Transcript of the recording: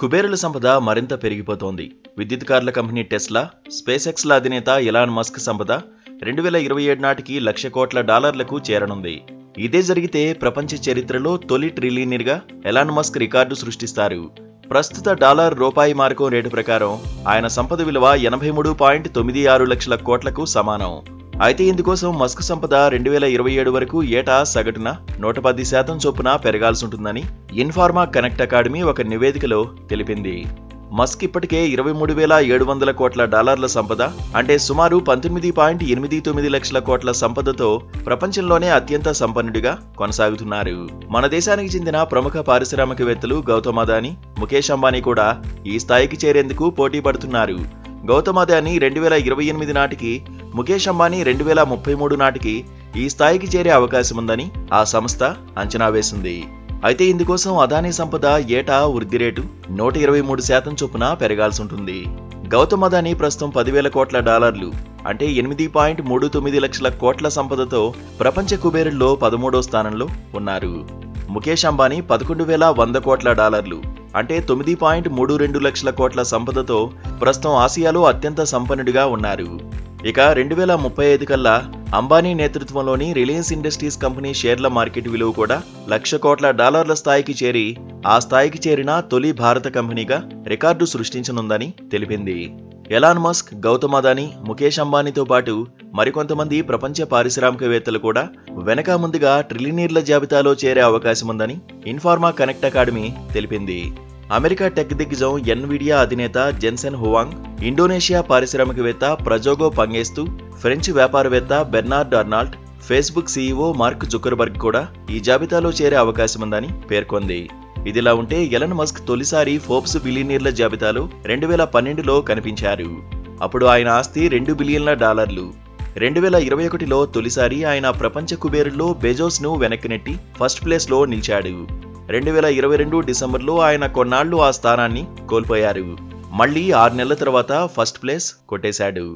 కుబేరుల సంపద మరింత పెరిగిపోతోంది. విద్యుత్ కార్ల కంపెనీ టెస్లా, స్పేస్ ఎక్స్ల అధినేత ఎలాన్ మస్క్ సంపద 2027 నాటికి $1,00,000 కోట్లకు చేరనుంది. ఇదే జరిగితే ప్రపంచ చరిత్రలో తొలి ట్రిలియనీర్గా ఎలాన్ మస్క్ రికార్డు సృష్టిస్తారు. ప్రస్తుత డాలర్ రూపాయి మార్కం రేటు ప్రకారం ఆయన సంపద విలువ 83.96 లక్షల కోట్లకు సమానం. అయితే ఇందుకోసం మస్క్ సంపద 2027 వరకు ఏటా సగటున 110% చొప్పున పెరగాల్సుంటుందని ఇన్ఫార్మా కనెక్ట్ అకాడమీ ఒక నివేదికలో తెలిపింది. మస్క్ ఇప్పటికే $27,700 కోట్ల సంపద, అంటే సుమారు 19.89 లక్షల కోట్ల సంపదతో ప్రపంచంలోనే అత్యంత సంపన్నుడిగా కొనసాగుతున్నారు. మన దేశానికి చెందిన ప్రముఖ పారిశ్రామికవేత్తలు గౌతమ్ అదానీ, ముఖేష్ అంబానీ కూడా ఈ స్థాయికి చేరేందుకు పోటీ పడుతున్నారు. గౌతమ్ అదానీ 2028 నాటికి, ముఖేష్ అంబానీ 2033 నాటికి ఈ స్థాయికి చేరే అవకాశముందని ఆ సంస్థ అంచనా వేసింది. అయితే ఇందుకోసం అదానీ సంపద ఏటా వృద్ధి రేటు 123% చొప్పున పెరగాల్సుంటుంది. గౌతమ్ అదానీ ప్రస్తుతం $10,000 కోట్ల, అంటే 8.39 లక్షల కోట్ల సంపదతో ప్రపంచ కుబేరుల్లో 13వ స్థానంలో ఉన్నారు. ముఖేష్ అంబానీ $11,100 కోట్ల, అంటే 9.32 లక్షల కోట్ల సంపదతో ప్రస్తుతం ఆసియాలో అత్యంత సంపన్నుడిగా ఉన్నారు. ఇక 2035 కల్లా అంబానీ నేతృత్వంలోని రిలయన్స్ ఇండస్ట్రీస్ కంపెనీ షేర్ల మార్కెట్ విలువ కూడా $1,00,000 కోట్ల స్థాయికి చేరి ఆ స్థాయికి చేరిన తొలి భారత కంపెనీగా రికార్డు సృష్టించనుందని తెలిపింది. ఎలాన్ మస్క్, గౌతమ్ అదానీ, ముఖేష్ అంబానీతో పాటు మరికొంతమంది ప్రపంచ పారిశ్రామికవేత్తలు కూడా వెనక ముందుగా ట్రిలియనీర్ల జాబితాలో చేరే అవకాశముందని ఇన్ఫార్మా కనెక్ట్ అకాడమీ తెలిపింది. అమెరికా టెక్ దిగ్గజం ఎన్విడియా అధినేత జెన్సెన్ హువాంగ్, ఇండోనేషియా పారిశ్రామికవేత్త ప్రజోగో పంగేస్తు, ఫ్రెంచ్ వ్యాపారవేత్త Bernard Arnold, Facebook CEO mark Zuckerberg కూడా ఈ జాబితాలో చేరే అవకాశముందని పేర్కొంది. ఇదిలా ఉంటే ఎలాన్ మస్క్ తొలిసారి ఫోర్బ్స్ బిలియనీర్ల జాబితాలో 2012లో కనిపించారు. అప్పుడు ఆయన ఆస్తి $2 బిలియన్ల. 2021లో తొలిసారి ఆయన ప్రపంచ కుబేరుల్లో బెజోస్ను వెనక్కి నెట్టి ఫస్ట్ ప్లేస్లో నిలిచాడు. 2022 డిసెంబర్లో ఆయన కొన్నాళ్లు ఆ స్థానాన్ని కోల్పోయారు. మళ్లీ 6 నెలల తర్వాత ఫస్ట్ ప్లేస్ కొట్టేశాడు.